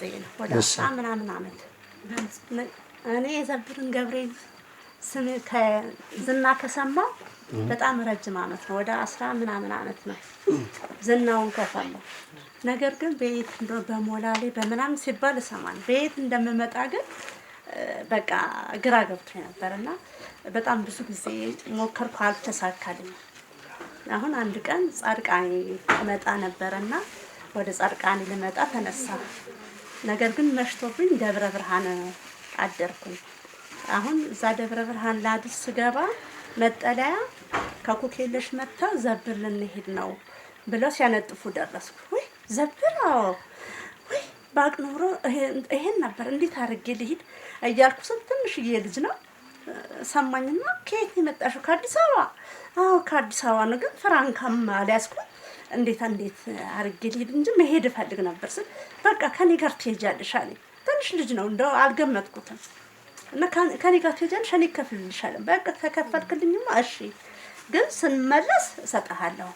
ጊዜ ነው ወደ 10 ምናምን አመት እኔ የዘብርን ገብርኤል ስም ከዝና ከሰማሁ በጣም ረጅም አመት ነው ወደ 10 ምናምን አመት ነው ዝናውን ከሰማሁ ነገር ግን በየት በሞላሌ በመናም ሲባል እሰማለሁ በየት እንደምመጣ ግን በቃ ግራ ገብቶኝ ነበርና በጣም ብዙ ጊዜ ሞከርኩ አልተሳካልኝም አሁን አንድ ቀን ጻድቃኔ መጣ ነበርና ወደ ጻድቃኔ ልመጣ ተነሳ ነገር ግን መሽቶብኝ ደብረ ብርሃን አደርኩኝ አሁን እዛ ደብረ ብርሃን ላድስ ስገባ መጠለያ ከኩኬለሽ መጣ ዘብር ልንሄድ ነው ብለው ሲያነጥፉ ደረስኩ ወይ ዘብራው ወይ ባቅኖሮ ይሄን ነበር እንዴት አርጌ ልሂድ እያልኩ ትንሽዬ ልጅ ነው ሰማኝና ከየት የመጣሽው ከአዲስ አበባ አዎ ከአዲስ አበባ ነው ግን ፍራንካም አልያዝኩም እንዴት አርጌ ልሂድ እንጂ መሄድ ፈልግ ነበር ስል በቃ ከኔ ጋር ትሄጃለሽ አለኝ ትንሽ ልጅ ነው እንደው አልገመትኩትም እና ከኔ ጋር ትሄጃለሽ እኔ ከፍልልሻለሁ በቃ ተከፈልክልኝማ እሺ ግን ስንመለስ እሰጥሃለሁ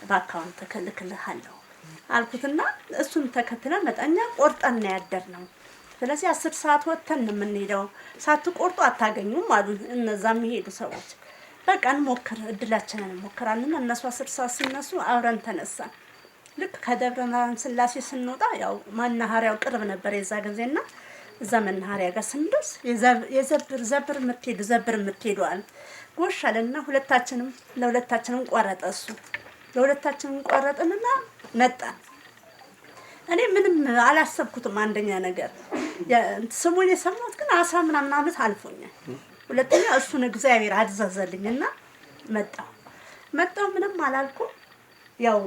በአካውንት ተከልክልሃለሁ አልኩትና እሱን ተከትለን መጣኛ ቆርጠን ያደርነው ስለዚህ 10 ሰዓት ወጥተን የምንሄደው ሳትቆርጡ አታገኙም አሉ እነዛም ይሄዱ ሰዎች በቃ እንሞክር እድላችንን እንሞክራለን እነሱ 10 ሰዓት ሲነሱ አብረን ተነሳን ልክ ከደብረ ብርሃን ስላሴ ስንወጣ ያው መናኸሪያው ቅርብ ነበር የዛ ጊዜና እዛ መናኸሪያ ጋር ስንደርስ የዘብር የምትሄዱ አለ ጎሽ አለና ለሁለታችንም ቆረጠ እሱ ለሁለታችንም ቆረጥንና መጣን እኔ ምንም አላሰብኩትም አንደኛ ነገር ስሙን የሰማሁት ግን 10 ምናምን አመት አልፎኛል ሁለተኛ እሱን እግዚአብሔር አዘዘልኝና መጣው ምንም አላልኩም ያው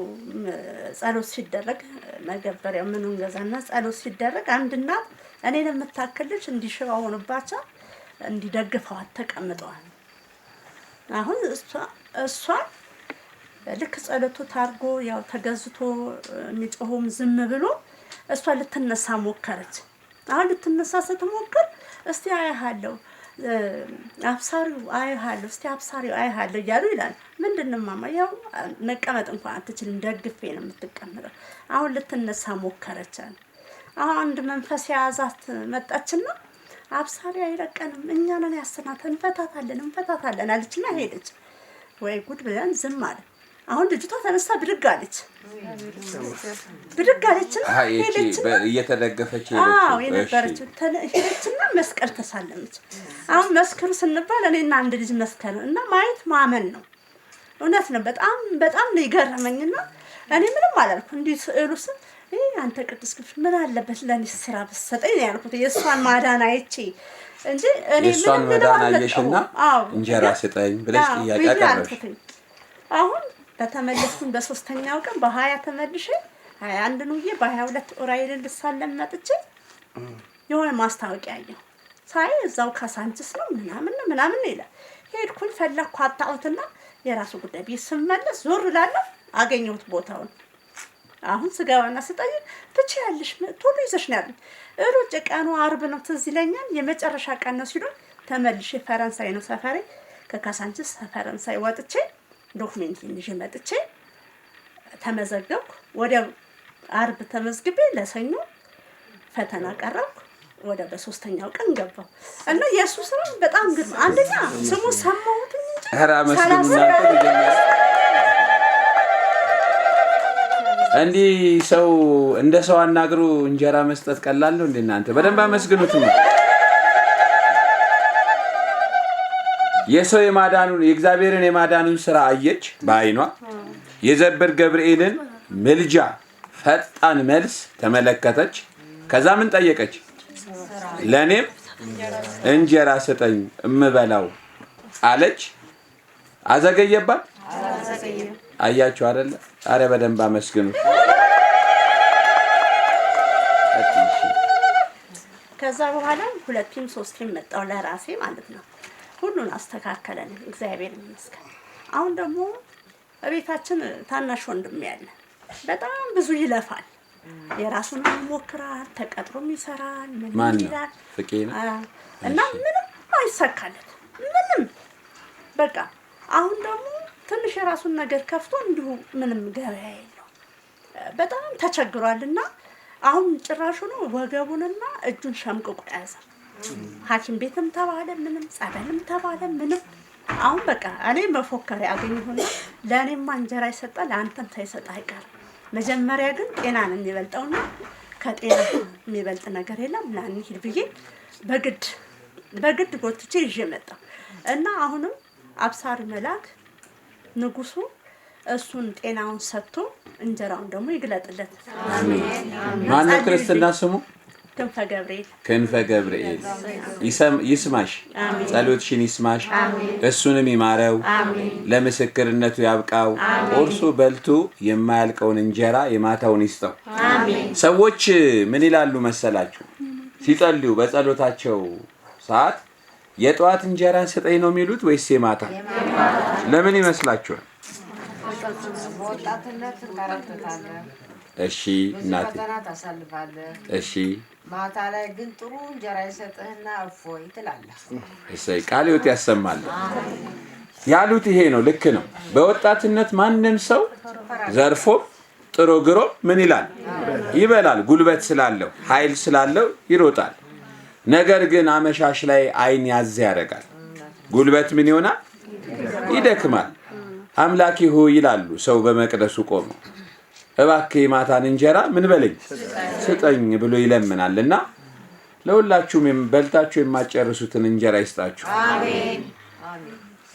ጸሎት ሲደረግ መገበሪያው ምኑን ገዛና ጸሎት ሲደረግ አንድ እናት እኔን የምታከልች እንዲሽባ ሆነባቸው እንዲደግፈው ተቀምጠዋል አሁን እሷ ልክ ጸሎቱ ታርጎ ያው ተገዝቶ የሚጮህም ዝም ብሎ እሷ ልትነሳ ሞከረች አሁን ልትነሳ ስትሞክር እስቲ አይሃለው አብሳሪው አይሃለው እስቲ አብሳሪው አይሃለው ያሉ ይላል ምንድነው ማማ ያው መቀመጥ እንኳን አትችልም ደግፌ ነው የምትቀመጠው አሁን ልትነሳ ሞከረች አሁን አንድ መንፈስ ያዛት መጣችና አብሳሪ አይለቀንም እኛ ነን ያሰናተን እንፈታታለን አለችና ሄደች ወይ ጉድ ብለን ዝም አለ አሁን ልጅቷ ተነስታ ብድግ አለችና ሄደች እየተደገፈች ሄደችና መስቀል ተሳለመች አሁን መስከሩ ስንባል እኔና አንድ ልጅ መስከሩ እና ማየት ማመን ነው እውነት ነው በጣም ነው ይገርመኝና እኔ ምንም አላልኩ እንዴ ስዕሉስ አንተ ቅዱስ ግፍ ምን አለበት ለኔ ስራ በሰጠኝ ያልኩት የሷን ማዳን አይቼ እንጂ እኔ የሷን ማዳን አየሽና እንጀራ ስጠኝ ብለሽ ጥያቄ አቀረብሽ አሁን በተመለስኩኝ በሶስተኛው ቀን በ20 ተመልሼ 21 ነው በ22 ኦራይልን ልሳለም መጥቼ የሆነ ማስታወቂያ አየሁ ሳይ እዛው ካሳንችስ ነው ምናምን ይላል ሄድኩኝ ፈለኩ አጣሁትና የራሱ ጉዳይ ቢስመለስ ዞር ላለው አገኘሁት ቦታውን አሁን ስጋዋና ስጠይቅ ትችያለሽ ቶሎ ይዘሽ ነው ያለኝ ሩጭ ቀኑ አርብ ነው ትዝ ይለኛል የመጨረሻ ቀን ነው ሲሉ ተመልሼ ፈረንሳይ ነው ሰፈሬ ከካሳንችስ ፈረንሳይ ወጥቼ ዶክመንት ይዤ መጥቼ ተመዘገብኩ ወዲያው አርብ ተመዝግቤ ለሰኞ ፈተና ቀረብኩ ወደ በሶስተኛው ቀን ገባሁ እና ኢየሱስ ነው በጣም ግርማ አንደኛ ስሙ ሰማሁት እንጂ ሰው እንደ ሰው አናግሩ እንጀራ መስጠት ቀላል ነው እንዴ እናንተ በደንብ አመስግኑት የሰው የማዳኑን የእግዚአብሔርን የማዳኑን ስራ አየች ባይኗ የዘብር ገብርኤልን መልጃ ፈጣን መልስ ተመለከተች ከዛ ምን ጠየቀች ለኔም እንጀራ ስጠኝ እምበላው አለች አዘገየባት አያችሁ አይደል አረ በደንብ አመስግኑ ከዛ በኋላ ሁለቴም ሶስቴም መጣው ለራሴ ማለት ነው ሁሉን አስተካከለን እግዚአብሔር ይመስገን አሁን ደግሞ በቤታችን ታናሽ ወንድም ያለ በጣም ብዙ ይለፋል የራሱን ይሞክራል ተቀጥሮም ይሰራል ምን ይላል ፍቄና እና ምንም አይሳካለት ምንም በቃ አሁን ደግሞ ትንሽ የራሱን ነገር ከፍቶ እንዲሁ ምንም ገበያ የለው በጣም ተቸግሯልና አሁን ጭራሹ ነው ወገቡንና እጁን ሸምቅቆ ያዘ። ሐኪም ቤትም ተባለ ምንም፣ ጸበልም ተባለ ምንም። አሁን በቃ እኔ መፎከር ያገኘሁና ለእኔማ እንጀራ ይሰጣል ለአንተም ሳይሰጥ አይቀርም። መጀመሪያ ግን ጤና ነው የሚበልጠውና ከጤና የሚበልጥ ነገር የለም ና እንሂድ ብዬ በግድ ጎትቼ ይዤ መጣሁ እና አሁንም አብሳሪ መልአክ ንጉሱ እሱን ጤናውን ሰጥቶ እንጀራውን ደግሞ ይግለጥለት። አሜን። ማነው ክርስትና ስሙ? ክንፈ ገብርኤል ይስማሽ፣ ጸሎትሽን ይስማሽ፣ እሱንም ይማረው፣ ለምስክርነቱ ያብቃው። ቆርሶ በልቶ የማያልቀውን እንጀራ የማታውን ይስጠው። ሰዎች ምን ይላሉ መሰላችሁ? ሲጸልዩ በጸሎታቸው ሰዓት የጠዋት እንጀራን ስጠኝ ነው የሚሉት ወይስ የማታ? ለምን ይመስላችኋል? እሺ እናቴ፣ እሺ ማታ ላይ ግን ጥሩ እንጀራ ይሰጥህና እፎይ ትላለህ። እሰይ ቃል ሕይወት ያሰማል ያሉት ይሄ ነው። ልክ ነው። በወጣትነት ማንም ሰው ዘርፎ ጥሮ ግሮ ምን ይላል? ይበላል። ጉልበት ስላለው ኃይል ስላለው ይሮጣል። ነገር ግን አመሻሽ ላይ አይን ያዝ ያደርጋል። ጉልበት ምን ይሆናል? ይደክማል። አምላኬ ሆይ ይላሉ ሰው በመቅደሱ ቆሞ እባክህ የማታን እንጀራ ምን በለኝ ስጠኝ ብሎ ይለምናልና ለሁላችሁም በልታችሁ የማጨርሱትን እንጀራ ይስጣችሁ። አሜን።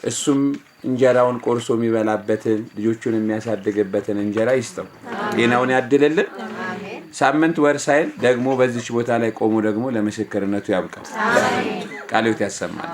እሱም እንጀራውን ቆርሶ የሚበላበትን ልጆቹን የሚያሳድግበትን እንጀራ ይስጠው። ጤናውን ያድልልን። ሳምንት ወር ሳይል ደግሞ በዚች ቦታ ላይ ቆሞ ደግሞ ለምስክርነቱ ያብቃው። ቃል ሕይወት ያሰማል።